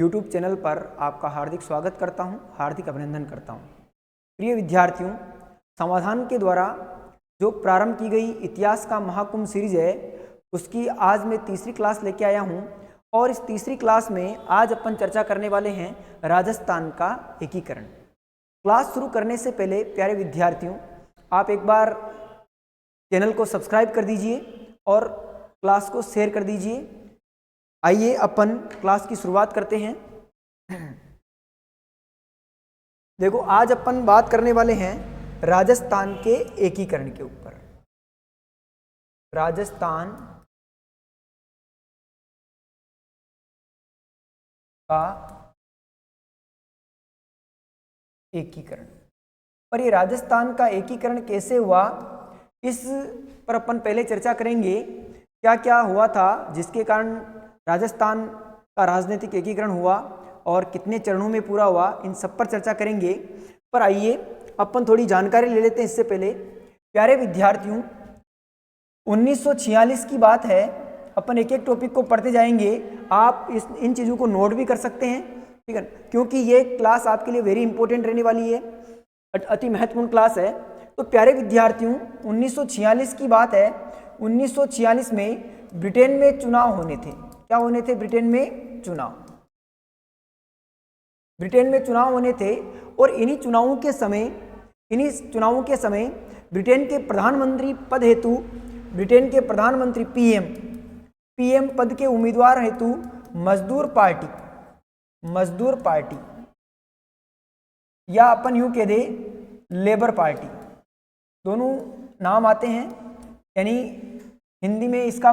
YouTube channel पर आपका हार्दिक स्वागत करता हूं, हार्दिक अभिनंदन करता हूं। प्रिय विद्यार्थियों, समाधान के द्वारा जो प्रारंभ की गई इतिहास का महाकुंभ सीरीज है उसकी आज मैं तीसरी क्लास लेके आया हूं और इस तीसरी क्लास में आज अपन चर्चा करने वाले हैं राजस्थान का एकीकरण। क्लास शुरू करने से पहले प्यारे विद्यार्थियों, आप एक बार चैनल को सब्सक्राइब कर दीजिए और क्लास को शेयर कर दीजिए। आइए अपन क्लास की शुरुआत करते हैं। देखो, आज अपन बात करने वाले हैं राजस्थान के एकीकरण के ऊपर। राजस्थान का एकीकरण। और ये राजस्थान का एकीकरण कैसे हुआ, इस पर अपन पहले चर्चा करेंगे। क्या क्या हुआ था जिसके कारण राजस्थान का राजनीतिक एकीकरण हुआ और कितने चरणों में पूरा हुआ, इन सब पर चर्चा करेंगे। पर आइए अपन थोड़ी जानकारी ले लेते हैं। इससे पहले प्यारे विद्यार्थियों, 1946 की बात है। अपन एक एक टॉपिक को पढ़ते जाएंगे। आप इन चीज़ों को नोट भी कर सकते हैं, ठीक है, क्योंकि ये क्लास आपके लिए वेरी इंपॉर्टेंट रहने वाली है, अति महत्वपूर्ण क्लास है। तो प्यारे विद्यार्थियों, 1946 की बात है। 1946 में ब्रिटेन में चुनाव होने थे। क्या होने थे? ब्रिटेन में चुनाव। ब्रिटेन में चुनाव होने थे और इन्हीं चुनावों के समय ब्रिटेन के प्रधानमंत्री पद हेतु, ब्रिटेन के प्रधानमंत्री पीएम पद के उम्मीदवार हेतु मजदूर पार्टी या अपन यूं कह दे लेबर पार्टी, दोनों नाम आते हैं। यानी हिंदी में इसका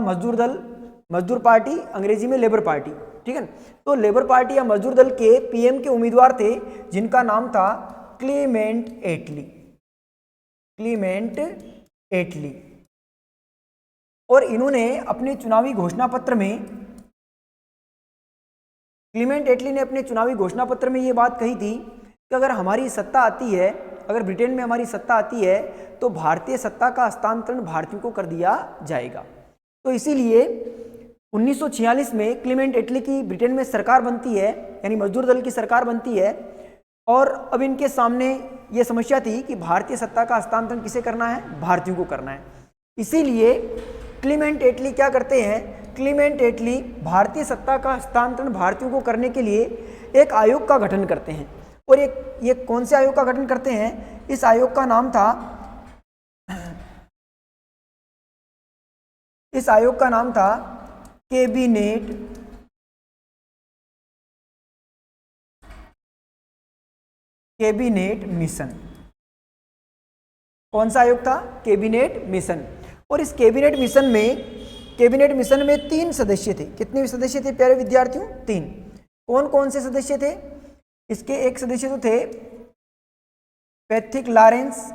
मजदूर पार्टी, अंग्रेजी में लेबर पार्टी, ठीक है। तो लेबर पार्टी या मजदूर दल के पीएम के उम्मीदवार थे जिनका नाम था क्लीमेंट एटली। और इन्होंने अपने चुनावी घोषणा पत्र में, क्लीमेंट एटली ने अपने चुनावी घोषणा पत्र में ये बात कही थी कि अगर हमारी सत्ता आती है, अगर ब्रिटेन में हमारी सत्ता आती है तो भारतीय सत्ता का हस्तांतरण भारतीयों को कर दिया जाएगा। तो इसीलिए 1946 में क्लीमेंट एटली की ब्रिटेन में सरकार बनती है, यानी मजदूर दल की सरकार बनती है। और अब इनके सामने ये समस्या थी कि भारतीय सत्ता का हस्तांतरण किसे करना है? भारतीयों को करना है। इसीलिए क्लीमेंट एटली क्या करते हैं? क्लीमेंट एटली भारतीय सत्ता का हस्तांतरण भारतीयों को करने के लिए एक आयोग का गठन करते हैं। और ये कौन से आयोग का गठन करते हैं? इस आयोग का नाम था कैबिनेट मिशन। कौन सा आयोग था? Cabinet mission. और इस कैबिनेट मिशन में 3 सदस्य थे। कितने सदस्य थे प्यारे विद्यार्थियों? 3। कौन कौन से सदस्य थे इसके? एक सदस्य तो थे पैथिक लॉरेंस,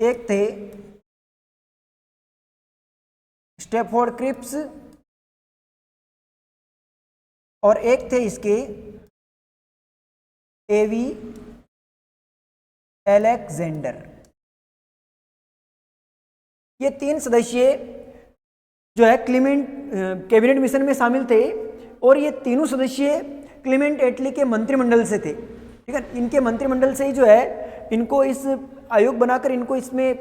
एक थे स्टैफोर्ड क्रिप्स और एक थे इसके एवी एलेक्जेंडर। ये 3 सदस्य जो है कैबिनेट मिशन में शामिल थे और ये तीनों सदस्य क्लीमेंट एटली के मंत्रिमंडल से थे, ठीक है। इनके मंत्रिमंडल से ही जो है इनको इस आयोग बनाकर इनको इसमें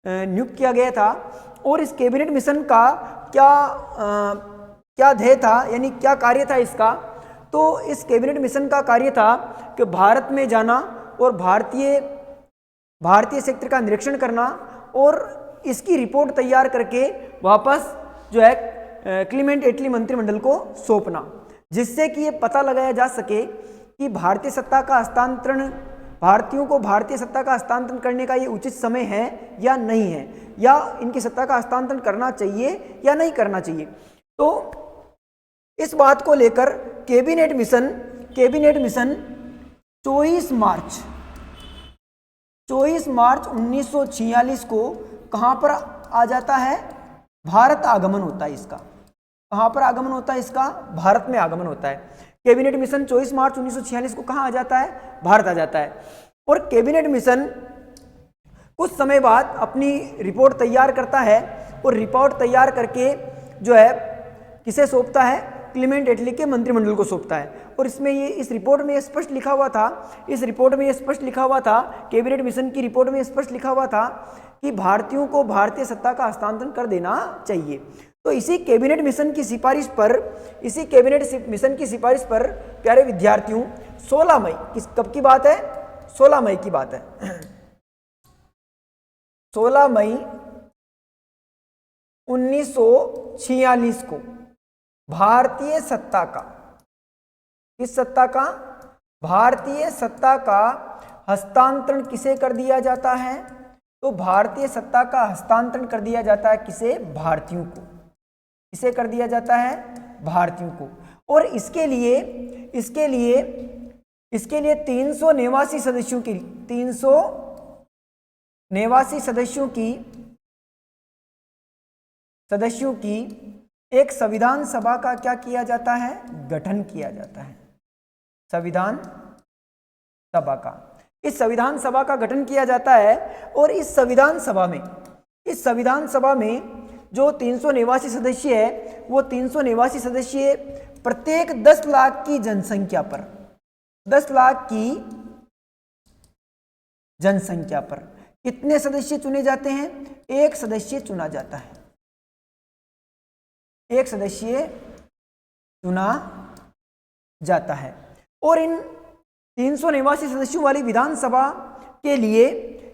नियुक्त किया गया था। और इस कैबिनेट मिशन का क्या ध्येय था, यानी क्या कार्य था इसका? तो इस कैबिनेट मिशन का कार्य था कि भारत में जाना और भारतीय सेक्टर का निरीक्षण करना और इसकी रिपोर्ट तैयार करके वापस जो है क्लीमेंट एटली मंत्रिमंडल को सौंपना, जिससे कि ये पता लगाया जा सके कि भारतीय सत्ता का हस्तांतरण, भारतीयों को भारतीय सत्ता का हस्तांतरण करने का ये उचित समय है या नहीं है, या इनकी सत्ता का हस्तांतरण करना चाहिए या नहीं करना चाहिए। तो इस बात को लेकर कैबिनेट मिशन 24 मार्च 1946 को कहाँ पर आ जाता है? भारत आगमन होता है इसका। कहाँ पर आगमन होता है इसका? भारत में आगमन होता है। कैबिनेट मिशन 24 मार्च 1946 को कहाँ आ जाता है? भारत आ जाता है। और कैबिनेट मिशन कुछ समय बाद अपनी रिपोर्ट तैयार करता है और रिपोर्ट तैयार करके जो है किसे सौंपता है, क्लीमेंट एटली के मंत्रिमंडल को सौंपता है। और इसमें ये इस रिपोर्ट में ये स्पष्ट लिखा हुआ था, कैबिनेट मिशन की रिपोर्ट में स्पष्ट लिखा हुआ था कि भारतीयों को भारतीय सत्ता का हस्तांतरण कर देना चाहिए। तो इसी कैबिनेट मिशन की सिफारिश पर प्यारे विद्यार्थियों 16 मई कब की बात है, 16 मई की बात है 16 मई 1946 को भारतीय सत्ता का, किस सत्ता का, भारतीय सत्ता का हस्तांतरण किसे कर दिया जाता है? तो भारतीय सत्ता का हस्तांतरण कर दिया जाता है किसे? भारतीयों को। किसे कर दिया जाता है? भारतीयों को। और इसके लिए 300 निवासी सदस्यों की 300 निवासी सदस्यों की एक संविधान सभा का क्या किया जाता है? गठन किया जाता है। संविधान सभा का, इस संविधान सभा का गठन किया जाता है। और इस संविधान सभा में जो 300 निवासी सदस्य है, वो 300 निवासी सदस्य प्रत्येक 10 लाख की जनसंख्या पर, 10 लाख की जनसंख्या पर कितने सदस्य चुने जाते हैं? एक सदस्य चुना जाता है, एक सदस्य चुना जाता है। और इन 300 निवासी सदस्यों वाली विधानसभा के लिए,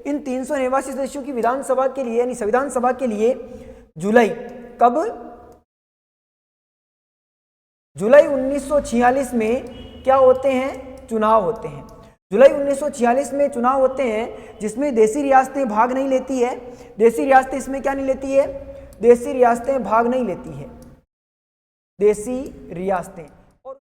इन 300 निवासी सदस्यों की विधानसभा के लिए यानी संविधान सभा के लिए जुलाई 1946 में क्या होते हैं? चुनाव होते हैं। जुलाई 1946 में चुनाव होते हैं, जिसमें देशी रियासतें भाग नहीं लेती है। देशी रियासतें इसमें क्या नहीं लेती है? देशी रियासतें भाग नहीं लेती है, देशी रियासतें। और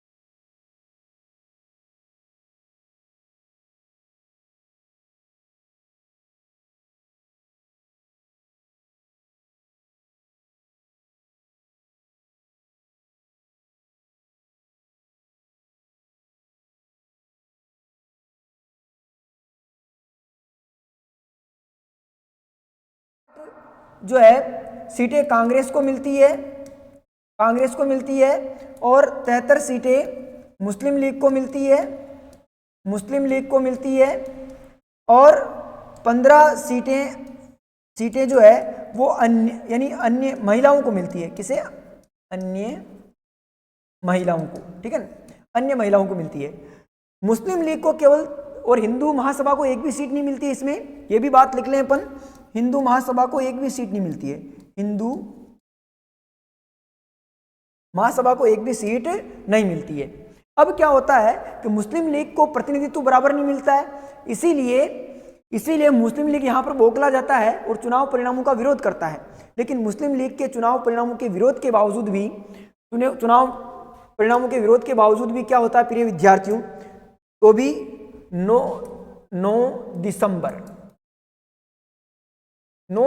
जो है सीटें कांग्रेस को मिलती है, और 73 सीटें मुस्लिम लीग को मिलती है, और 15 सीटें जो है वो अन्य यानी अन्य महिलाओं को मिलती है। किसे? अन्य महिलाओं को, ठीक है, अन्य महिलाओं को मिलती है। मुस्लिम लीग को केवल, और हिंदू महासभा को एक भी सीट नहीं मिलती है। इसमें ये भी बात लिख लें अपन, हिंदू महासभा को एक भी सीट नहीं मिलती है, हिंदू महासभा को एक भी सीट नहीं मिलती है। अब क्या होता है कि मुस्लिम लीग को प्रतिनिधित्व बराबर नहीं मिलता है, इसीलिए मुस्लिम लीग यहां पर बौखला जाता है और चुनाव परिणामों का विरोध करता है। लेकिन मुस्लिम लीग के चुनाव परिणामों के विरोध के बावजूद भी क्या होता है प्रिय विद्यार्थियों? तो भी 9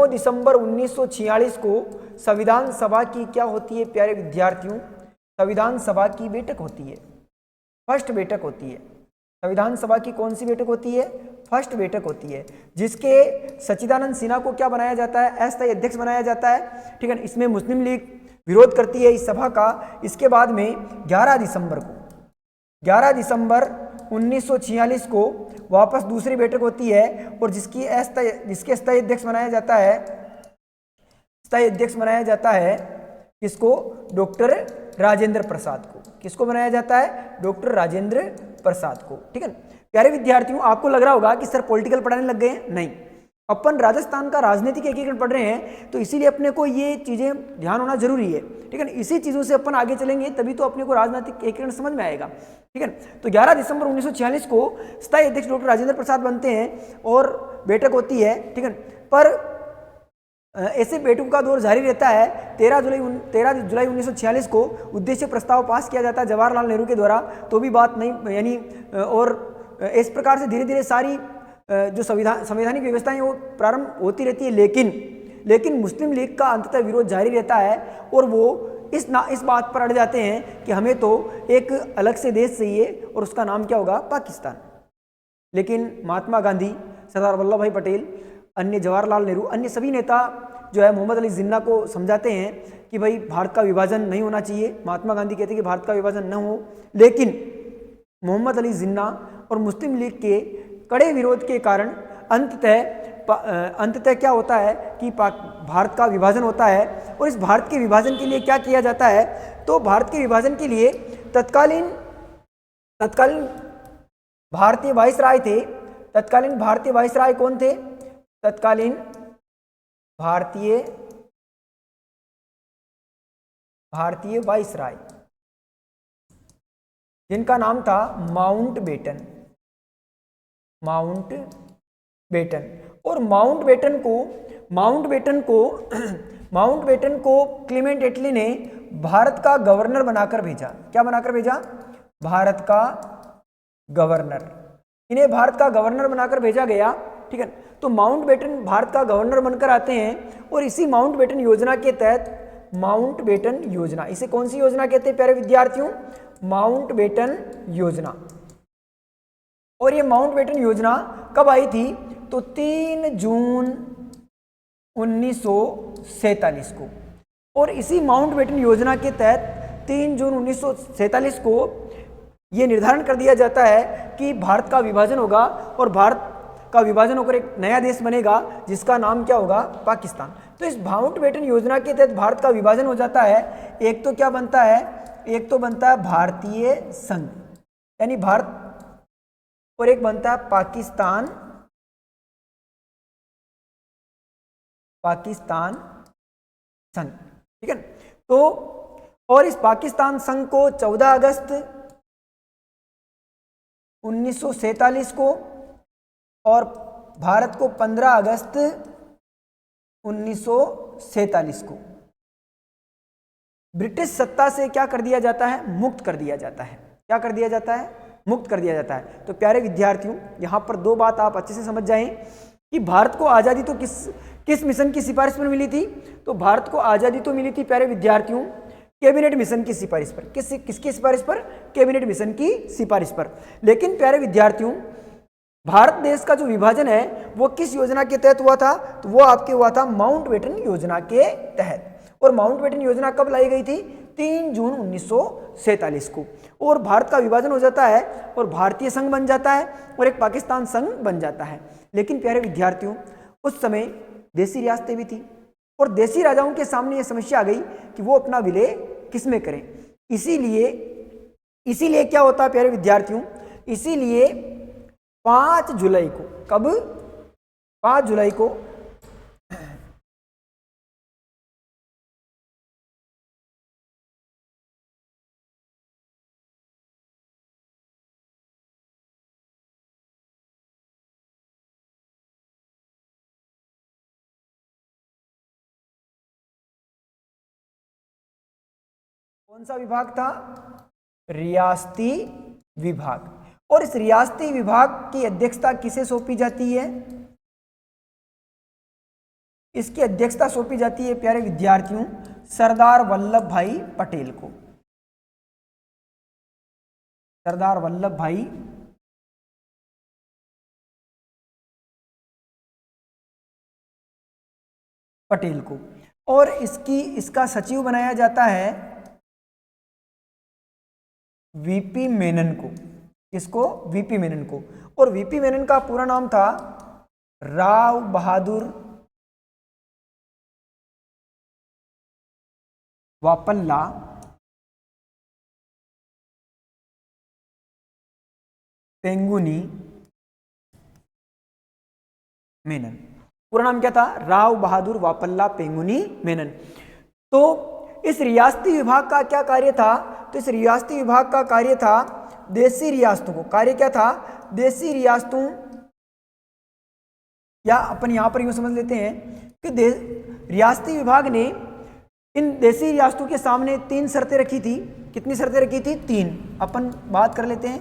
दिसंबर 1946 को संविधान सभा की क्या होती है प्यारे विद्यार्थियों? संविधान सभा की बैठक होती है, फर्स्ट बैठक होती है। संविधान सभा की कौन सी बैठक होती है? फर्स्ट बैठक होती है, जिसके सच्चिदानंद सिन्हा को क्या बनाया जाता है? अस्थायी अध्यक्ष बनाया जाता है, ठीक है। इसमें मुस्लिम लीग विरोध करती है इस सभा का। इसके बाद में 11 दिसंबर 1946 को वापस दूसरी बैठक होती है, और जिसके अस्थायी अध्यक्ष बनाया जाता है किसको? डॉक्टर राजेंद्र प्रसाद को। किसको बनाया जाता है? डॉक्टर राजेंद्र प्रसाद को, ठीक है। प्यारे विद्यार्थियों, आपको लग रहा होगा कि सर पॉलिटिकल पढ़ाने लग गए हैं। नहीं, अपन राजस्थान का राजनीतिक एकीकरण पढ़ रहे हैं, तो इसीलिए अपने को ये चीजें ध्यान होना जरूरी है, ठीक है। इसी चीजों से अपन आगे चलेंगे, तभी तो अपने को राजनीतिक एकीकरण समझ में आएगा, ठीक है। तो 11 दिसंबर 1946 को स्थायी अध्यक्ष डॉक्टर राजेंद्र प्रसाद बनते हैं और बैठक होती है, ठीक है। पर ऐसे बैठकों का दौर जारी रहता है। 13 जुलाई 1946 को उद्देश्य प्रस्ताव पास किया जाता है जवाहरलाल नेहरू के द्वारा, तो भी बात नहीं यानी, और इस प्रकार से धीरे धीरे सारी जो संवैधानिक व्यवस्थाएं वो प्रारंभ होती रहती है। लेकिन मुस्लिम लीग का अंततः विरोध जारी रहता है, और वो इस बात पर अड़ जाते हैं कि हमें तो एक अलग से देश चाहिए, और उसका नाम क्या होगा? पाकिस्तान। लेकिन महात्मा गांधी, सरदार वल्लभ भाई पटेल, अन्य जवाहरलाल नेहरू, अन्य सभी नेता जो है मोहम्मद अली जिन्ना को समझाते हैं कि भाई भारत का विभाजन नहीं होना चाहिए, महात्मा गांधी कहते कि भारत का विभाजन न हो, लेकिन मोहम्मद अली जिन्ना और मुस्लिम लीग के कड़े विरोध के कारण अंततः क्या होता है कि भारत का विभाजन होता है। और इस भारत के विभाजन के लिए क्या किया जाता है, तो भारत के विभाजन के लिए तत्कालीन भारतीय वाइसराय थे। तत्कालीन भारतीय वाइसराय कौन थे? तत्कालीन भारतीय वाइसराय, जिनका नाम था माउंटबेटन। और माउंटबेटन को क्लीमेंट एटली ने भारत का गवर्नर बनाकर भेजा। क्या बनाकर भेजा? भारत का गवर्नर। इन्हें भारत का गवर्नर बनाकर भेजा गया, ठीक है। तो माउंटबेटन भारत का गवर्नर बनकर आते हैं और इसी माउंटबेटन योजना के तहत, माउंटबेटन योजना, इसे कौन सी योजना कहते हैं प्यारे विद्यार्थियों? माउंटबेटन योजना। और ये माउंटबेटन योजना कब आई थी? तो 3 जून 1947 को। और इसी माउंटबेटन योजना के तहत 3 जून 1947 को ये निर्धारण कर दिया जाता है कि भारत का विभाजन होगा और भारत का विभाजन होकर एक नया देश बनेगा जिसका नाम क्या होगा? पाकिस्तान। तो इस माउंटबेटन योजना के तहत भारत का विभाजन हो जाता है। एक तो क्या बनता है? एक तो बनता है भारतीय संघ यानी भारत, और एक बनता है पाकिस्तान संघ, ठीक है। तो और इस पाकिस्तान संघ को 14 अगस्त 1947 को और भारत को 15 अगस्त 1947 को ब्रिटिश सत्ता से क्या कर दिया जाता है? मुक्त कर दिया जाता है। क्या कर दिया जाता है? मुक्त कर दिया जाता है। तो प्यारे विद्यार्थियों, यहाँ पर 2 बात आप अच्छे से समझ जाएं कि भारत को आज़ादी तो किस मिशन की सिफारिश पर मिली थी? तो भारत को आज़ादी तो मिली थी प्यारे विद्यार्थियों कैबिनेट मिशन की सिफारिश पर। किसकी सिफारिश पर? कैबिनेट मिशन की सिफारिश पर। लेकिन प्यारे विद्यार्थियों, भारत देश का जो विभाजन है वो किस योजना के तहत हुआ था? तो वो आपके हुआ था माउंटबेटन योजना के तहत। और माउंटबेटन योजना कब लाई गई थी? 3 जून 1947 को। और भारत का विभाजन हो जाता है और भारतीय संघ बन जाता है और एक पाकिस्तान संघ बन जाता है। लेकिन प्यारे विद्यार्थियों, उस समय देसी रियासतें भी थी और देसी राजाओं के सामने ये समस्या आ गई कि वो अपना विलय किसमें करें। इसीलिए क्या होता है प्यारे विद्यार्थियों? इसीलिए 5 जुलाई को, कब? 5 जुलाई को कौन सा विभाग था? रियासती विभाग। और इस रियासती विभाग की अध्यक्षता किसे सौंपी जाती है? इसकी अध्यक्षता सौंपी जाती है प्यारे विद्यार्थियों सरदार वल्लभ भाई पटेल को। सरदार वल्लभ भाई पटेल को। और इसका सचिव बनाया जाता है वीपी मेनन को। किसको? वीपी मेनन को। और वीपी मेनन का पूरा नाम था राव बहादुर वापल्ला पेंगुनी मेनन। पूरा नाम क्या था? राव बहादुर वापल्ला पेंगुनी मेनन। तो इस रियासती विभाग का क्या कार्य था? तो इस रियासती विभाग का कार्य था देसी रियासतों को। कार्य क्या था? देसी रियासतों, या अपन यहां पर यूं समझ लेते हैं कि रियासती विभाग ने इन देसी रियासतों के सामने 3 शर्तें रखी थी। कितनी शर्तें रखी थी? 3। अपन बात कर लेते हैं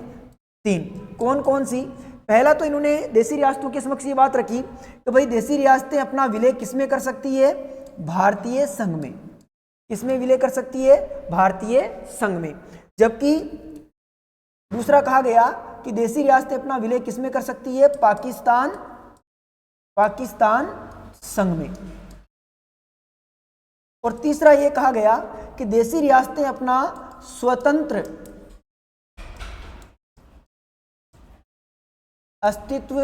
3। कौन कौन सी? पहला तो इन्होंने देसी रियासतों के समक्ष ये बात रखी कि भाई देसी रियासतें अपना विलय किसमें कर सकती है? भारतीय संघ में। किसमें विलय कर सकती है? भारतीय संघ में। जबकि दूसरा कहा गया कि देसी रियासतें अपना विलय किसमें कर सकती है? पाकिस्तान संघ में। और तीसरा ये कहा गया कि देशी रियासतें अपना स्वतंत्र अस्तित्व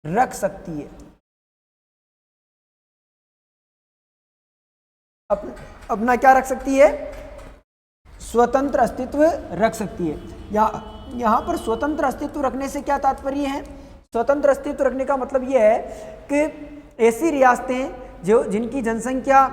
रख सकती है, अपना क्या रख सकती है, स्वतंत्र अस्तित्व रख सकती है। यहाँ पर स्वतंत्र अस्तित्व रखने से क्या तात्पर्य है? स्वतंत्र अस्तित्व रखने का मतलब यह है कि ऐसी रियासतें जो जिनकी जनसंख्या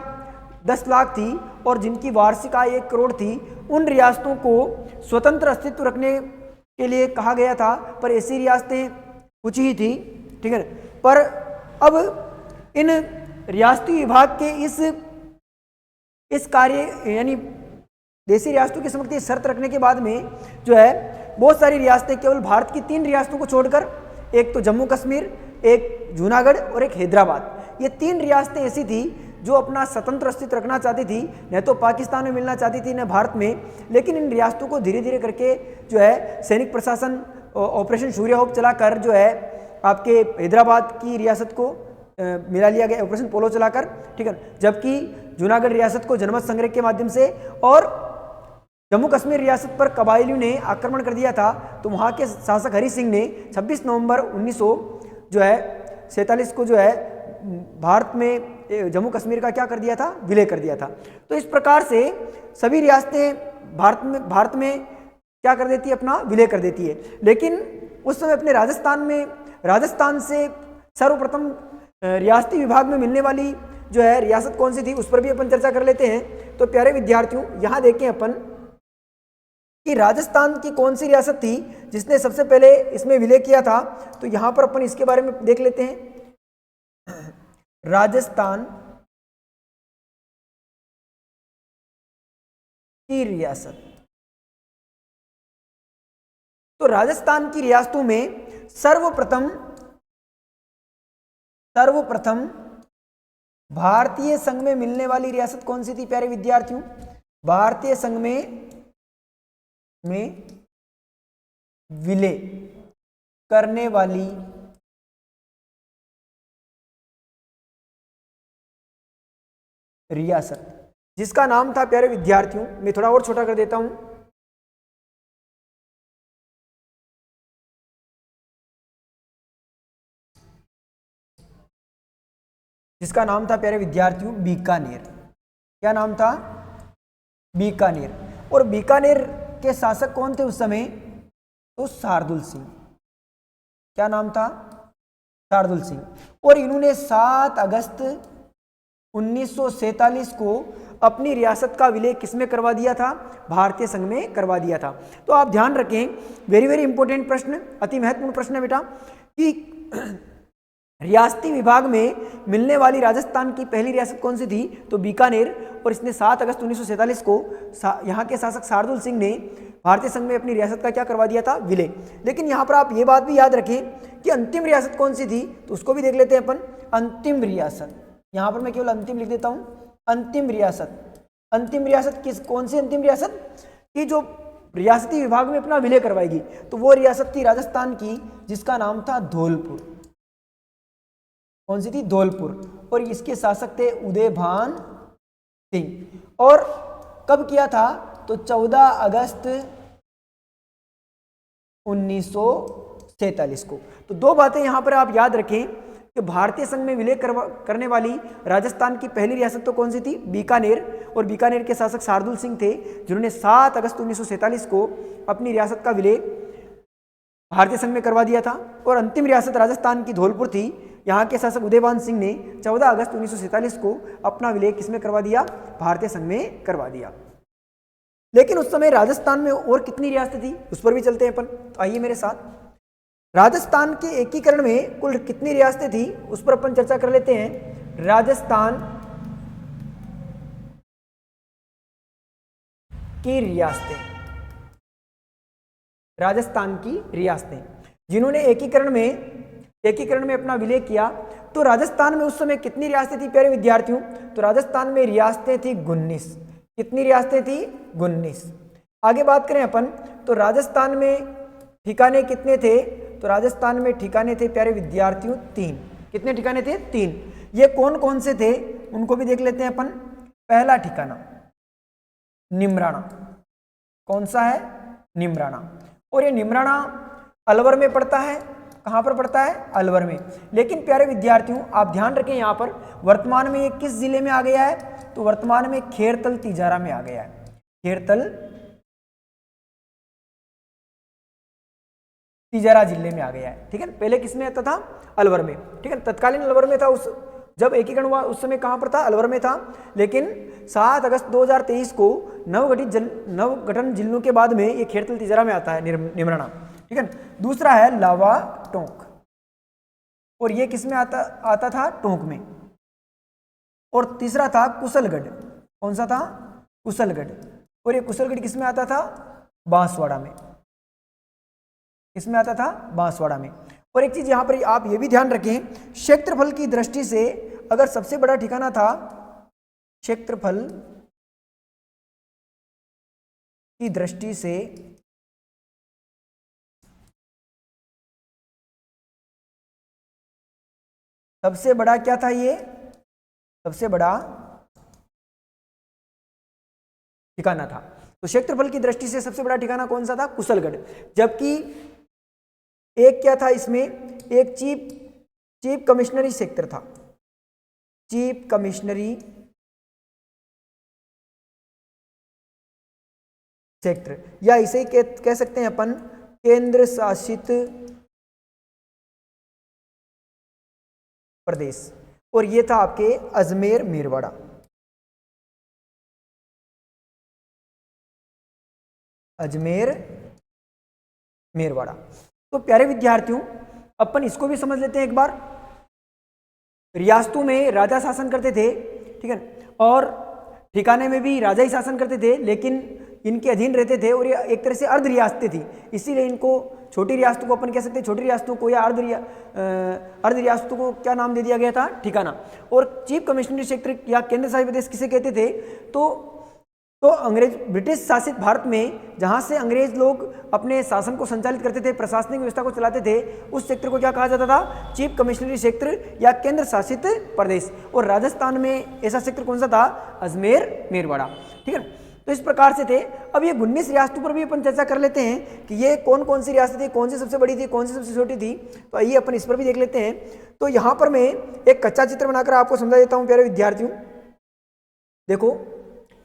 10 लाख थी और जिनकी वार्षिक आय 1 करोड़ थी, उन रियासतों को स्वतंत्र अस्तित्व रखने के लिए कहा गया था, पर ऐसी रियासतें कुछ ही थी, ठीक है। पर अब इन रियासती विभाग के इस कार्य यानी देशी रियासतों के समक्ष शर्त रखने के बाद में जो है बहुत सारी रियासतें केवल भारत की 3 रियासतों को छोड़कर, एक तो जम्मू कश्मीर, एक जूनागढ़ और एक हैदराबाद, ये 3 रियासतें ऐसी थी जो अपना स्वतंत्र अस्तित्व रखना चाहती थी, न तो पाकिस्तान में मिलना चाहती थी न भारत में। लेकिन इन रियासतों को धीरे धीरे करके जो है सैनिक प्रशासन ऑपरेशन सूर्य होप चलाकर जो है आपके हैदराबाद की रियासत को मिला लिया गया ऑपरेशन पोलो चलाकर, ठीक है। जबकि जूनागढ़ रियासत को जनमत संग्रह के माध्यम से और जम्मू कश्मीर रियासत पर कबायलियों ने आक्रमण कर दिया था, तो वहाँ के शासक हरि सिंह ने 26 नवंबर 1947 को जो है भारत में जम्मू कश्मीर का क्या कर दिया था, विलय कर दिया था। तो इस प्रकार से सभी रियासतें भारत में क्या कर देती है, अपना विलय कर देती है। लेकिन उस समय अपने राजस्थान से सर्वप्रथम रियासती विभाग में मिलने वाली जो है रियासत कौन सी थी, उस पर भी अपन चर्चा कर लेते हैं। तो प्यारे विद्यार्थियों, यहाँ देखें अपन कि राजस्थान की कौन सी रियासत थी जिसने सबसे पहले इसमें विलय किया था। तो यहाँ पर अपन इसके बारे में देख लेते हैं। राजस्थान की रियासत, तो राजस्थान की रियासतों में सर्वप्रथम भारतीय संघ में मिलने वाली रियासत कौन सी थी प्यारे विद्यार्थियों? भारतीय संघ में विलय करने वाली रियासत, जिसका नाम था प्यारे विद्यार्थियों, मैं थोड़ा और छोटा कर देता हूं, जिसका नाम था प्यारे विद्यार्थियों बीकानेर। क्या नाम था? बीकानेर। और बीकानेर के शासक कौन थे उस समय? तो शार्दुल सिंह। क्या नाम था? शार्दुल सिंह। और इन्होंने 7 अगस्त 1947 को अपनी रियासत का विलय किसमें करवा दिया था? भारतीय संघ में करवा दिया था। तो आप ध्यान रखें, वेरी वेरी इंपॉर्टेंट प्रश्न, अति महत्वपूर्ण प्रश्न है बेटा, कि रियासती विभाग में मिलने वाली राजस्थान की पहली रियासत कौन सी थी? तो बीकानेर। और इसने 7 अगस्त 1947 को यहाँ के शासक शार्दुल सिंह ने भारतीय संघ में अपनी रियासत का क्या करवा दिया था? विलय। लेकिन यहाँ पर आप ये बात भी याद रखें कि अंतिम रियासत कौन सी थी, तो उसको भी देख लेते हैं अपन। अंतिम रियासत, यहाँ पर मैं केवल अंतिम लिख देता हूँ। अंतिम रियासत कौन सी अंतिम रियासत की जो रियासती विभाग में अपना विलय करवाएगी? तो वो रियासत थी राजस्थान की, जिसका नाम था धौलपुर। कौन सी थी? धौलपुर। और इसके शासक थे उदयभान सिंह। और कब किया था? तो 14 अगस्त 1947 को। तो 2 बातें यहां पर आप याद रखें कि भारतीय संघ में विलय करने वाली राजस्थान की पहली रियासत तो कौन सी थी? बीकानेर। और बीकानेर के शासक शार्दुल सिंह थे, जिन्होंने 7 अगस्त 1947 को अपनी रियासत का विलय भारतीय संघ में करवा दिया था। और अंतिम रियासत राजस्थान की धौलपुर थी। यहाँ के शासक उदयभान सिंह ने 14 अगस्त 1947 को अपना विलय किसमें करवा दिया? भारतीय संघ में करवा दिया। लेकिन उस समय राजस्थान में और कितनी रियासतें थी, उस पर भी चलते हैं अपन। तो आइए मेरे साथ, राजस्थान के एकीकरण में कुल कितनी रियासतें थी, उस पर अपन चर्चा कर लेते हैं। राजस्थान की रियासतें जिन्होंने एकीकरण में अपना विलय किया। तो राजस्थान में उस समय कितनी रियासतें थी प्यारे विद्यार्थियों? तो राजस्थान में रियासतें थी 19। कितनी रियासतें थी? 19। आगे बात करें अपन, तो राजस्थान में ठिकाने कितने थे? तो राजस्थान में ठिकाने थे प्यारे विद्यार्थियों 3। कितने ठिकाने थे? 3। ये कौन कौन से थे, उनको भी देख लेते हैं अपन। पहला ठिकाना निमराना। कौन सा है? निमराना। और ये निमराना अलवर में पड़ता है। कहाँ पर पड़ता है? अलवर में। लेकिन प्यारे विद्यार्थियों आप ध्यान रखें, यहाँ पर वर्तमान में ये किस जिले में आ गया है? तो वर्तमान में खेरतल तिजारा में आ गया है। खेरतल तिजारा जिले में आ गया है। ठीक है, पहले किस में आता था? अलवर में। ठीक है, तत्कालीन अलवर में था। उस जब एकीकरण हुआ उस समय कहाँ पर था? अलवर में था। लेकिन 7 अगस्त 2023 को नवगठन जिलों के बाद में ये खेरतल तिजारा में आता है निमराना। ठीक है, दूसरा है लावा टोंक, और ये किस में आता था? टोंक में। और तीसरा था कुशलगढ़। कौन सा था? कुशलगढ़। और ये कुशलगढ़ किस में आता था? बांसवाड़ा में। किसमें आता था? बांसवाड़ा में। और एक चीज यहां पर आप ये भी ध्यान रखें, क्षेत्रफल की दृष्टि से अगर सबसे बड़ा ठिकाना था, क्षेत्रफल की दृष्टि से सबसे बड़ा क्या था? ये सबसे बड़ा ठिकाना था। तो क्षेत्रफल की दृष्टि से सबसे बड़ा ठिकाना कौन सा था? कुशलगढ़। जबकि एक क्या था इसमें? एक चीफ कमिश्नरी सेक्टर था। चीफ कमिश्नरी सेक्टर, या इसे कह सकते हैं अपन केंद्र शासित प्रदेश। और ये था आपके अजमेर मेरवाड़ा। अजमेर मेरवाड़ा। तो प्यारे विद्यार्थियों अपन इसको भी समझ लेते हैं एक बार। रियासतों में राजा शासन करते थे, ठीक है, और ठिकाने में भी राजा ही शासन करते थे, लेकिन इनके अधीन रहते थे। और ये एक तरह से अर्ध रियासतें थी, इसीलिए इनको छोटी रियासतों को अपन कह सकते हैं छोटी रियासतों को, या अर्ध रियासतों को क्या नाम दे दिया गया था? ठिकाना। और चीफ कमिश्नरी सेक्टर या केंद्र शासित प्रदेश किसे कहते थे? तो अंग्रेज ब्रिटिश शासित भारत में जहां से अंग्रेज लोग अपने शासन को संचालित करते थे, प्रशासनिक व्यवस्था को चलाते थे, उस सेक्टर को क्या कहा जाता था? चीफ कमिश्नरी सेक्टर या केंद्र शासित प्रदेश। और राजस्थान में ऐसा सेक्टर कौन सा था? अजमेर मेरवाड़ा। ठीक है, तो इस प्रकार से थे। अब ये 19 रियासतों पर भी अपन चर्चा कर लेते हैं कि ये कौन कौन सी रियासत थी, कौन सी सबसे बड़ी थी, कौन सी सबसे छोटी थी। तो आइए अपन इस पर भी देख लेते हैं। तो यहाँ पर मैं एक कच्चा चित्र बनाकर आपको समझा देता हूँ प्यारे विद्यार्थियों। देखो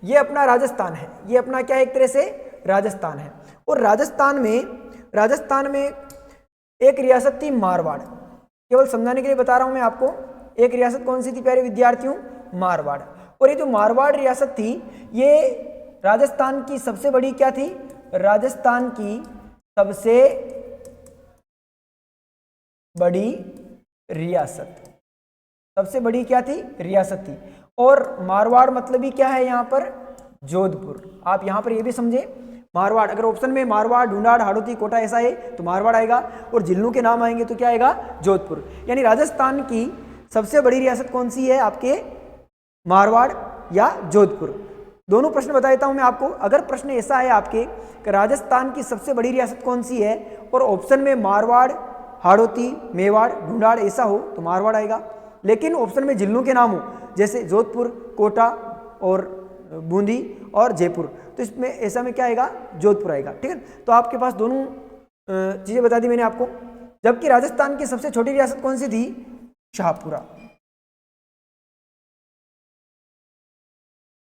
ये अपना राजस्थान है, ये अपना क्या है? एक तरह से राजस्थान है। और राजस्थान में एक रियासत थी मारवाड़। केवल समझाने के लिए बता रहा हूं मैं आपको। एक रियासत कौन सी थी प्यारे विद्यार्थियों? मारवाड़। और ये जो मारवाड़ रियासत थी, ये राजस्थान की सबसे बड़ी क्या थी? राजस्थान की सबसे बड़ी रियासत। सबसे बड़ी क्या थी? रियासत थी। और मारवाड़ मतलब ही क्या है यहाँ पर? जोधपुर। आप यहाँ पर ये भी समझे, मारवाड़ अगर ऑप्शन में मारवाड़, ढूंढाड़, हाड़ौती, कोटा ऐसा है तो मारवाड़ आएगा, और जिलों के नाम आएंगे तो क्या आएगा? जोधपुर। यानी राजस्थान की सबसे बड़ी रियासत कौन सी है आपके? मारवाड़ या जोधपुर। दोनों प्रश्न बता देता हूं मैं आपको। अगर प्रश्न ऐसा है आपके कि राजस्थान की सबसे बड़ी रियासत कौन सी है, और ऑप्शन में मारवाड़, हाड़ौती, मेवाड़, ढूंढाड़ ऐसा हो तो मारवाड़ आएगा। लेकिन ऑप्शन में जिलों के नाम हो जैसे जोधपुर, कोटा और बूंदी और जयपुर, तो इसमें ऐसा में क्या आएगा? जोधपुर आएगा। ठीक है, तो आपके पास दोनों चीजें बता दी मैंने आपको। जबकि राजस्थान की सबसे छोटी रियासत कौन सी थी? शाहपुरा।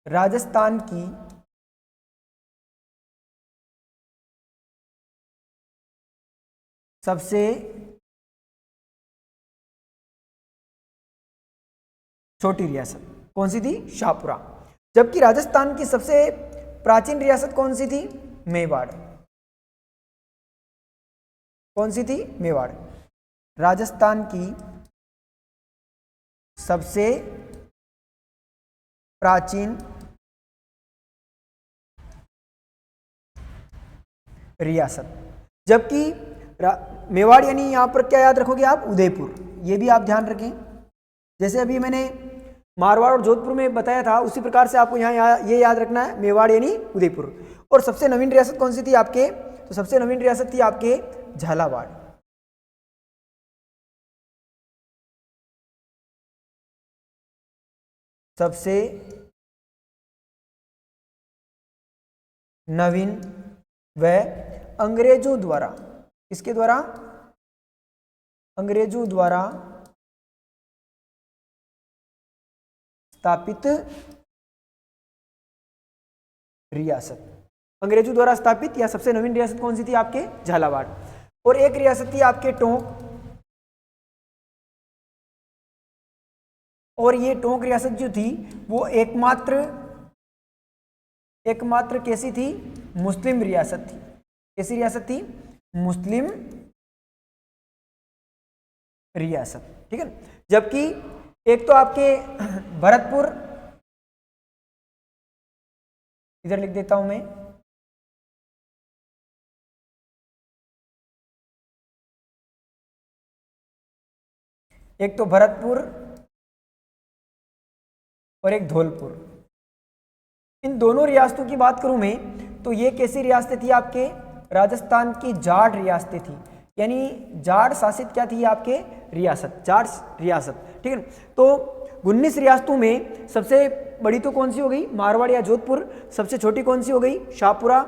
राजस्थान की सबसे छोटी रियासत कौन सी थी? शाहपुरा। जबकि राजस्थान की सबसे प्राचीन रियासत कौन सी थी? मेवाड़। कौन सी थी? मेवाड़। राजस्थान की सबसे प्राचीन रियासत। जबकि मेवाड़ यानी यहां पर क्या याद रखोगे आप? उदयपुर। ये भी आप ध्यान रखें, जैसे अभी मैंने मारवाड़ और जोधपुर में बताया था, उसी प्रकार से आपको यहाँ ये याद रखना है, मेवाड़ यानी उदयपुर। और सबसे नवीन रियासत कौन सी थी आपके? तो सबसे नवीन रियासत थी आपके झालावाड़। सबसे नवीन व अंग्रेजों द्वारा, किसके द्वारा? अंग्रेजों द्वारा स्थापित रियासत। अंग्रेजों द्वारा स्थापित या सबसे नवीन रियासत कौन सी थी? आपके झालावाड़। और एक रियासत थी आपके टोंक, और ये टोंक रियासत जो थी वो एकमात्र कैसी थी? मुस्लिम रियासत थी। कैसी रियासत थी? मुस्लिम रियासत, ठीक है। जबकि एक तो आपके भरतपुर, इधर लिख देता हूं मैं, एक तो भरतपुर और एक धौलपुर। इन दोनों रियासतों की बात करूं मैं तो ये कैसी रियासतें थी? आपके राजस्थान की जाट रियासतें थी, यानी जाट शासित क्या थी? आपके रियासत, जाट रियासत, ठीक है। तो 19 रियासतों में सबसे बड़ी तो कौन सी हो गई? मारवाड़ या जोधपुर। सबसे छोटी कौन सी हो गई? शाहपुरा।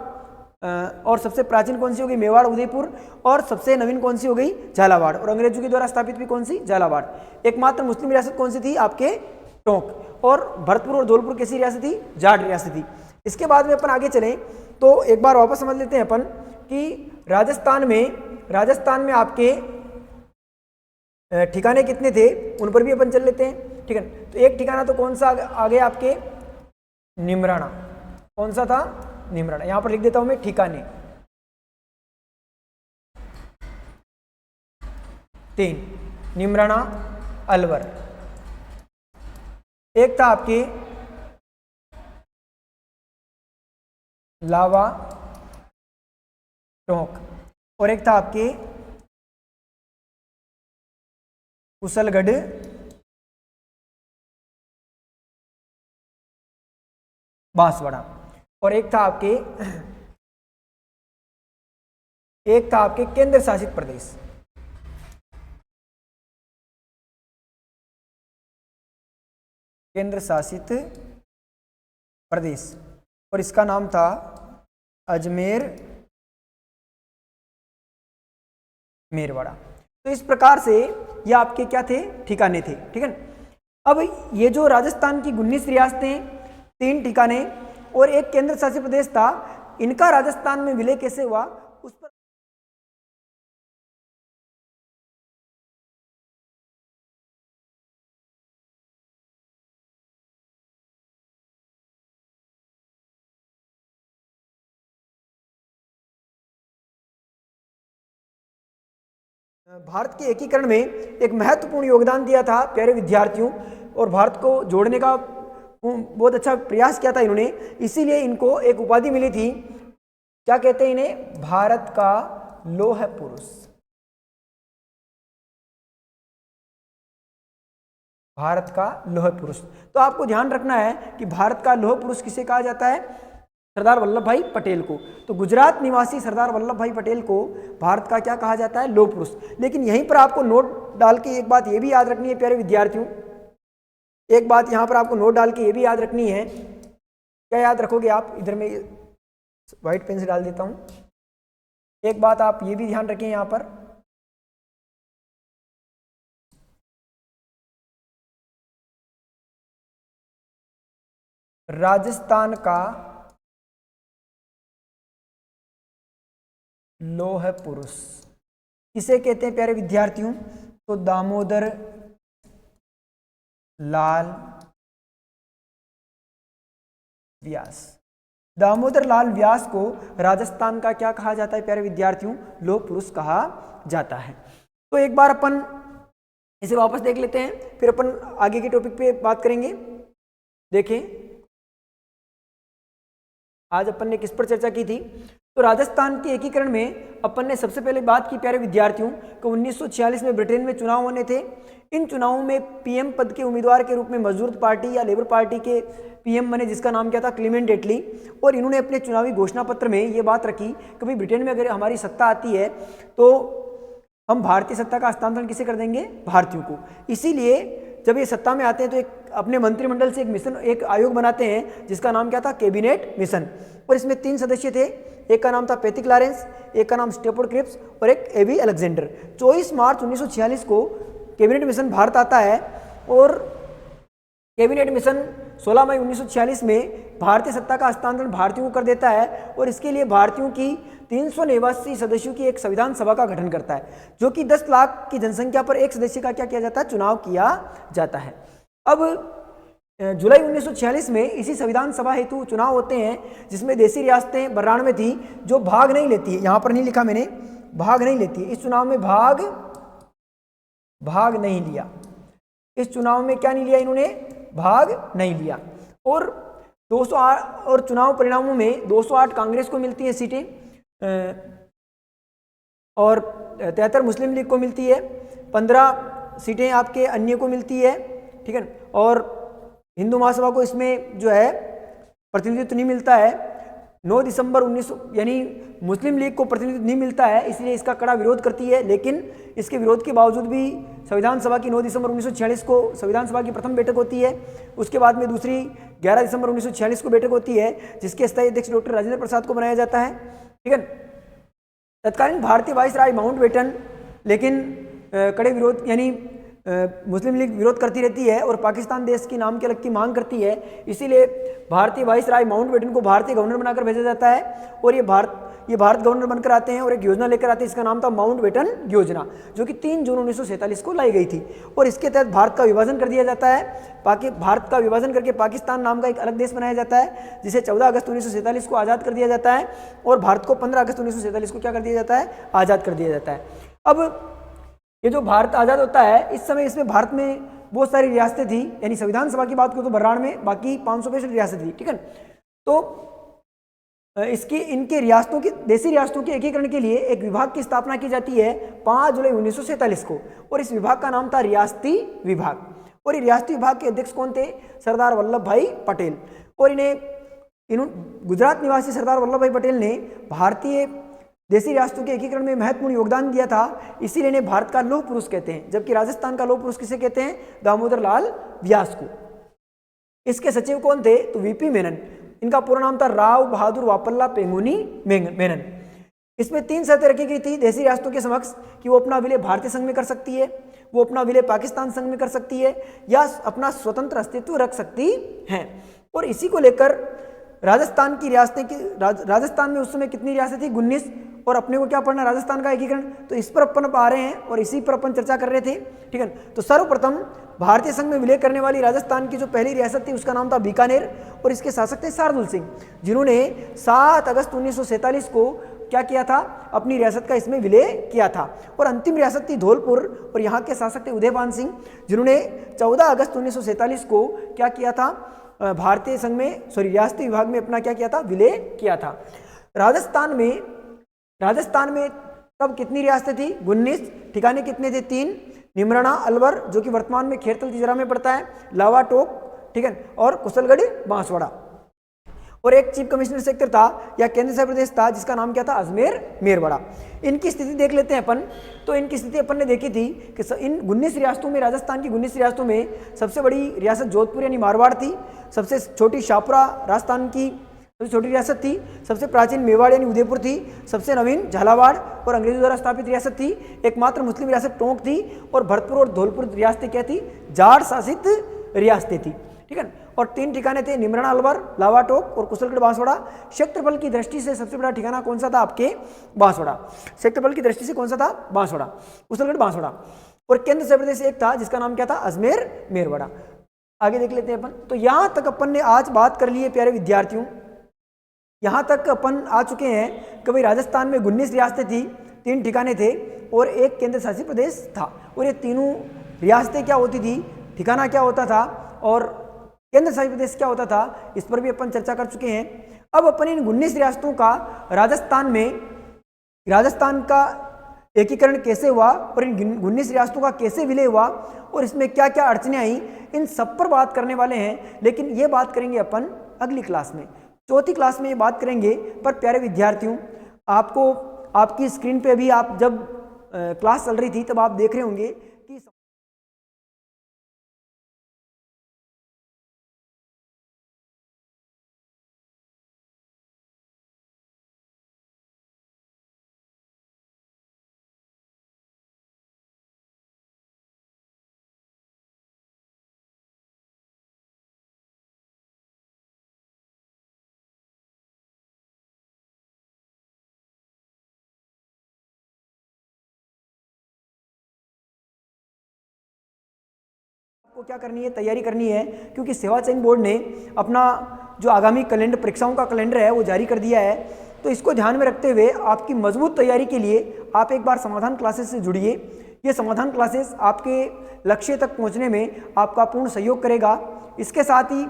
और सबसे प्राचीन कौन सी हो गई? मेवाड़, उदयपुर। और सबसे नवीन कौन सी हो गई? झालावाड़। और अंग्रेजों के द्वारा स्थापित भी कौन सी? झालावाड़। एकमात्र मुस्लिम रियासत कौन सी थी? आपके टोंक। और भरतपुर और धौलपुर कैसी रियासत थी? जाट रियासत थी। इसके बाद में अपन आगे चलें तो एक बार वापस समझ लेते हैं अपन कि राजस्थान में आपके ठिकाने कितने थे, उन पर भी अपन चल लेते हैं, ठीक है। तो एक ठिकाना तो कौन सा आ गया? आपके निमराना। कौन सा था? निमराना। यहां पर लिख देता हूं मैं ठिकाने 3, निमराना, अलवर। एक था आपके लावा, टोंक, और एक था आपके कुशलगढ़, बांसवाड़ा। और एक था आपके केंद्र शासित प्रदेश। केंद्र शासित प्रदेश, और इसका नाम था अजमेर मेरवाड़ा। तो इस प्रकार से ये आपके क्या थे? ठिकाने थे, ठीक है। अब ये जो राजस्थान की 19 रियासतें, 3 ठिकाने और एक केंद्र शासित प्रदेश था, इनका राजस्थान में विलय कैसे हुआ उस पर भारत के एकीकरण में एक महत्वपूर्ण योगदान दिया था प्यारे विद्यार्थियों, और भारत को जोड़ने का बहुत अच्छा प्रयास किया था इन्होंने। इसीलिए इनको एक उपाधि मिली थी, क्या कहते हैं इन्हें? भारत का लौह पुरुष। भारत का लौह पुरुष। तो आपको ध्यान रखना है कि भारत का लौह पुरुष किसे कहा जाता है? सरदार वल्लभ भाई पटेल को। तो गुजरात निवासी सरदार वल्लभ भाई पटेल को भारत का क्या कहा जाता है? लौह पुरुष। लेकिन यहीं पर आपको नोट डाल के एक बात ये भी याद रखनी है प्यारे विद्यार्थियों, एक बात यहां पर आपको नोट डाल के ये भी याद रखनी है। क्या याद रखोगे आप? इधर में व्हाइट पेन से डाल देता हूं। एक बात आप ये भी ध्यान रखें यहां पर, राजस्थान का लौह पुरुष किसे कहते हैं प्यारे विद्यार्थियों? तो दामोदर लाल व्यास। दामोदर लाल व्यास को राजस्थान का क्या कहा जाता है प्यारे विद्यार्थियों? लौह पुरुष कहा जाता है। तो एक बार अपन इसे वापस देख लेते हैं, फिर अपन आगे के टॉपिक पे बात करेंगे। देखें आज अपन ने किस पर चर्चा की थी। तो राजस्थान के एकीकरण में अपन ने सबसे पहले बात की प्यारे विद्यार्थियों को 1946 में ब्रिटेन में चुनाव होने थे। इन चुनावों में पीएम पद के उम्मीदवार के रूप में मजदूर पार्टी या लेबर पार्टी के पीएम बने, जिसका नाम क्या था? क्लीमेंट एटली। और इन्होंने अपने चुनावी घोषणा पत्र में ये बात रखी कि भाई ब्रिटेन में अगर हमारी सत्ता आती है तो हम भारतीय सत्ता का हस्तांतरण किसे कर देंगे? भारतीयों को। इसीलिए जब ये सत्ता में आते हैं तो एक अपने मंत्रिमंडल से एक आयोग बनाते हैं जिसका नाम क्या था? Cabinet mission. और इसमें 3 सदस्य थे, एक का नाम था पैथिक लॉरेंस, एक का नाम स्टेफोर्ड क्रिप्स और एक एबी अलेक्जेंडर। 24 मार्च 1946 को कैबिनेट मिशन भारत आता है और कैबिनेट मिशन 16 मई 1946 में भारतीय सत्ता का हस्तांतरण भारतीयों को कर देता है और इसके लिए भारतीयों की 389 सदस्यों की एक संविधान सभा का गठन करता है, जो कि 10 लाख की जनसंख्या पर एक सदस्य का क्या किया जाता है, चुनाव किया जाता है। अब जुलाई 1946 में इसी संविधान सभा हेतु चुनाव होते हैं, जिसमें देशी रियासतें 92 थी जो भाग नहीं लेती है, यहां पर नहीं लिखा मैंने, भाग नहीं लेती है इस चुनाव में, भाग नहीं लिया इस चुनाव में, क्या नहीं लिया इन्होंने, भाग नहीं लिया। और 208 और चुनाव परिणामों में 208 कांग्रेस को मिलती है सीटें और 73 मुस्लिम लीग को मिलती है, 15 सीटें आपके अन्य को मिलती है, ठीक है। और हिंदू महासभा को इसमें जो है प्रतिनिधित्व नहीं मिलता है। 9 दिसंबर 1900 यानी मुस्लिम लीग को प्रतिनिधित्व नहीं मिलता है, इसलिए इसका कड़ा विरोध करती है, लेकिन इसके विरोध के बावजूद भी संविधान सभा की 9 दिसंबर 1946 को संविधान सभा की प्रथम बैठक होती है। उसके बाद में दूसरी 11 दिसंबर 1946 को बैठक होती है, जिसके स्थायी अध्यक्ष डॉक्टर राजेंद्र प्रसाद को बनाया जाता है, ठीक है। तत्कालीन भारतीय वाइसराय माउंटबेटन लेकिन कड़े विरोध यानी मुस्लिम लीग विरोध करती रहती है और पाकिस्तान देश की नाम के अलग की मांग करती है, इसीलिए भारतीय वाइसराय माउंटबेटन को भारतीय गवर्नर बनाकर भेजा जाता है और ये भारत गवर्नर बनकर आते हैं और एक योजना लेकर आते हैं, इसका नाम था माउंटबेटन योजना, जो कि 3 जून 1947 को लाई गई थी। और इसके तहत भारत का विभाजन कर दिया जाता है, भारत का विभाजन करके पाकिस्तान नाम का एक अलग देश बनाया जाता है, जिसे 14 अगस्त 1947 को आज़ाद कर दिया जाता है और भारत को 15 अगस्त 1947 को क्या कर दिया जाता है, आज़ाद कर दिया जाता है। अब ये जो भारत आज़ाद होता है, इस समय इसमें भारत में बहुत सारी रियासतें थी, यानी संविधान सभा की बात करो तो 92 में, बाकी 565 रियासतें थी, ठीक है। तो इनके रियासतों की, देशी रियासतों के एकीकरण के लिए एक विभाग की स्थापना की जाती है 5 जुलाई 1947 को, और इस विभाग का नाम था रियासती विभाग। और ये रियासती विभाग के अध्यक्ष कौन थे, सरदार वल्लभ भाई पटेल। और गुजरात निवासी सरदार वल्लभ भाई पटेल ने भारतीय देशी रियासतों के एकीकरण में महत्वपूर्ण योगदान दिया था, इसीलिए इन्हें भारत का लौह पुरुष कहते हैं, जबकि राजस्थान का लौह पुरुष किसे कहते हैं, दामोदर लाल व्यास को। इसके सचिव कौन थे, तो वीपी मेनन, इनका पूरा नाम था राव बहादुर वापल्ला पेंगुनी मेनन। इसमें 3 शर्तें रखी गई थी देशी रियासतों के समक्ष कि वो अपना विलय भारतीय संघ में कर सकती है, वो अपना विलय पाकिस्तान संघ में कर सकती है, या अपना स्वतंत्र अस्तित्व रख सकती हैं। और इसी को लेकर राजस्थान की रियासतें की, राजस्थान में उस समय कितनी रियासतें थी, 19, और अपने को क्या पढ़ना, राजस्थान का एकीकरण, तो इस पर अपन आ रहे हैं और इसी पर अपन चर्चा कर रहे थे, ठीक है। तो सर्वप्रथम भारतीय संघ में विलय करने वाली राजस्थान की जो पहली रियासत थी उसका नाम था बीकानेर, और इसके शासक थे शार्दुल सिंह, जिन्होंने 7 अगस्त 1947 को क्या किया था, अपनी रियासत का इसमें विलय किया था। और अंतिम रियासत थी धौलपुर, और यहाँ के शासक थे उदयपान सिंह, जिन्होंने 14 अगस्त 1947 को क्या किया था, भारतीय संघ में रियासती विभाग में अपना क्या किया था, विलय किया था। राजस्थान में तब कितनी रियासतें थी, 19, ठिकाने कितने थे, 3, निमराना अलवर जो कि वर्तमान में खेरतल तिजरा में पड़ता है, लावा टोक, ठीक है, और कुशलगढ़ बांसवाड़ा, और एक चीफ कमिश्नर सेक्टर था या केंद्र शासित प्रदेश था जिसका नाम क्या था, अजमेर मेरवाड़ा। इनकी स्थिति देख लेते हैं अपन। तो इनकी स्थिति अपन ने देखी थी कि इन 19 रियासतों में, राजस्थान की 19 रियासतों में सबसे बड़ी रियासत जोधपुर यानी मारवाड़ थी, सबसे छोटी शाहपुरा राजस्थान की सबसे छोटी रियासत थी, सबसे प्राचीन मेवाड़ यानी उदयपुर थी, सबसे नवीन झालावाड़ और अंग्रेजों द्वारा स्थापित रियासत थी, एकमात्र मुस्लिम रियासत टोंक थी, और भरतपुर और धौलपुर रियासतें क्या थी, जाट शासित रियासतें थी, ठीक है। और 3 ठिकाने थे, निमराना अलवर, लावा टोक और कुशलगढ़ बांसवाड़ा। क्षेत्रफल की दृष्टि से सबसे बड़ा ठिकाना कौन सा था, आपके बांसवाड़ा। क्षेत्रफल की दृष्टि से कौन सा था, बांसवाड़ा, कुशलगढ़ बांसवाड़ा। और केंद्र शासित प्रदेश एक था जिसका नाम क्या था, अजमेर मेरवाड़ा। आगे देख लेते हैं अपन। तो यहां तक अपन ने आज बात कर ली है प्यारे विद्यार्थियों, यहां तक अपन आ चुके हैं कि भाई राजस्थान में 19 रियासतें थी, 3 ठिकाने थे और एक केंद्र शासित प्रदेश था, और ये तीनों रियासतें क्या होती थी, ठिकाना क्या होता था और केंद्र शासित प्रदेश क्या होता था, इस पर भी अपन चर्चा कर चुके हैं। अब अपन इन 19 रियासतों का राजस्थान का एकीकरण कैसे हुआ और इन 19 रियासतों का कैसे विलय हुआ और इसमें क्या क्या अड़चनें आई, इन सब पर बात करने वाले हैं। लेकिन ये बात करेंगे अपन अगली क्लास में, चौथी क्लास में ये बात करेंगे। पर प्यारे विद्यार्थियों, आपको आपकी स्क्रीन पे भी आप जब क्लास चल रही थी तब आप देख रहे होंगे आपको क्या करनी है, तैयारी करनी है, क्योंकि सेवा चयन बोर्ड ने अपना जो आगामी कैलेंडर, परीक्षाओं का कैलेंडर है वो जारी कर दिया है। तो इसको ध्यान में रखते हुए आपकी मजबूत तैयारी के लिए आप एक बार समाधान क्लासेस से जुड़िए। ये समाधान क्लासेस आपके लक्ष्य तक पहुंचने में आपका पूर्ण सहयोग करेगा। इसके साथ ही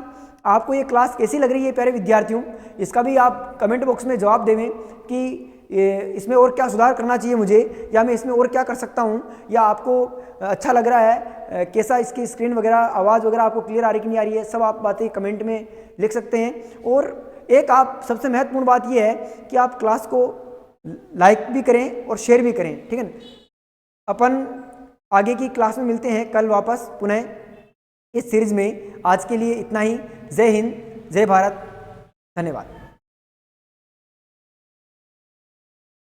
आपको ये क्लास कैसी लग रही है प्यारे विद्यार्थियों, इसका भी आप कमेंट बॉक्स में जवाब देवें कि इसमें और क्या सुधार करना चाहिए मुझे, या मैं इसमें और क्या कर सकता हूँ, या आपको अच्छा लग रहा है, कैसा इसकी स्क्रीन वगैरह, आवाज़ वगैरह आपको क्लियर आ रही कि नहीं आ रही है, सब आप बातें कमेंट में लिख सकते हैं। और एक आप सबसे महत्वपूर्ण बात यह है कि आप क्लास को लाइक भी करें और शेयर भी करें, ठीक है ना। अपन आगे की क्लास में मिलते हैं कल वापस पुनः इस सीरीज में। आज के लिए इतना ही। जय हिंद, जय भारत, धन्यवाद।